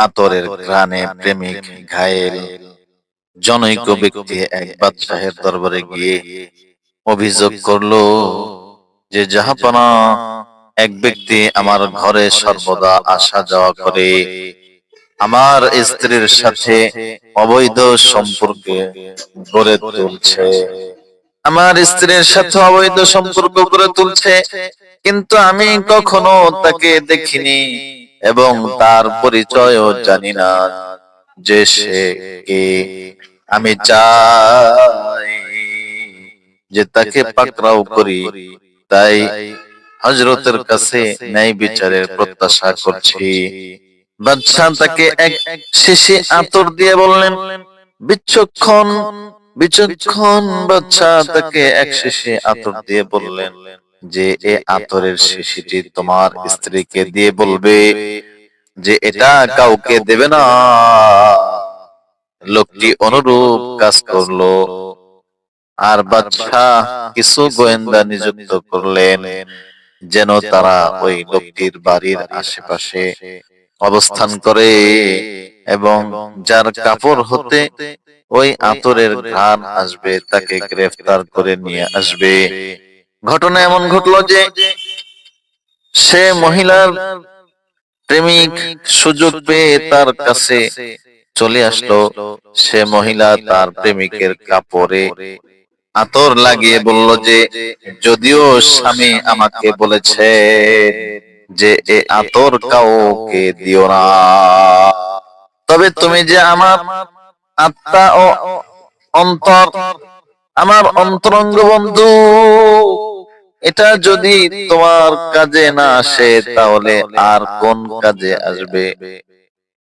আতরের ঘ্রাণে প্রেমিক ঘায়েল। জনৈক ব্যক্তি এক বাদশাহের দরবারে গিয়ে অভিযোগ করলো যে জাহাপনা, এক ব্যক্তি আমার ঘরে সর্বদা আসা যাওয়া করে, আমার স্ত্রীর সাথে অবৈধ সম্পর্কে গড়ে তুলছে, আমার স্ত্রীর সাথে অবৈধ সম্পর্ক গড়ে তুলছে, কিন্তু আমি কখনো তাকে দেখিনি এবং তার পরিচয়ও জানি না যে সে কে। আমি চাই যে তাকে পাকড়াও করি, তাই হযরতের কাছে ন্যায় বিচারের প্রত্যাশা করছি। বাদশাহ তাকে এক শিশি আতর দিয়ে বললেন, বিচক্ষণ বিচক্ষণ বাদশাহ তাকে এক শিশি আতর দিয়ে বললেন যে এ আতরের শিশিটি তোমার স্ত্রীকে দিয়ে বলবে যে এটা কাউকে দেবে না। লোকটি অনুরূপ কাজ করলো, আর বাদশাহ কিছু গোয়েন্দা নিযুক্ত করলেন যেন তারা ওই লোকটির বাড়ির আশেপাশে অবস্থান করে এবং যার কাপড় হতে ওই আতরের ঘ্রাণ আসবে তাকে গ্রেফতার করে নিয়ে আসবে। ঘটনা এমন ঘটলো যে সে মহিলার প্রেমিক সুযোগ পেয়ে তার কাছে চলে আসলো। সে মহিলা তার প্রেমিকের কাপড়ে আতর লাগিয়ে বলল যে যদিও স্বামী আমাকে বলেছে যে এ আতর কাউকে দিও না, তবে তুমি যে আমার আত্মা ও অন্তর, আমার অন্তরঙ্গ বন্ধু, এটা যদি তোমার কাজে না আসে তাহলে আর কোন কাজে আসবে।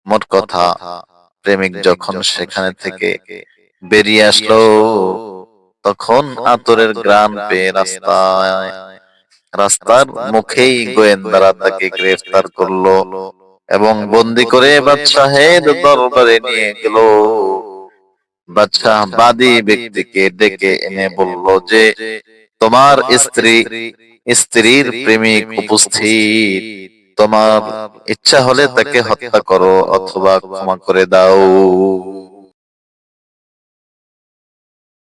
মোট কথা, প্রেমিক যখন সেখানে থেকে বেরিয়ে আসলো তখন আতরের ঘ্রাণ পেয়ে রাস্তার মুখেই গোয়েন্দারা তাকে গ্রেফতার করলো এবং বন্দি করে বাদশাহের দরবারে নিয়ে গেল। বাদশাহ বাদী ব্যক্তিকে ডেকে এনে বলল যে তোমার স্ত্রীর প্রেমিক উপস্থিত, তোমার ইচ্ছা হলে তাকে হত্যা করো অথবা ক্ষমা করে দাও।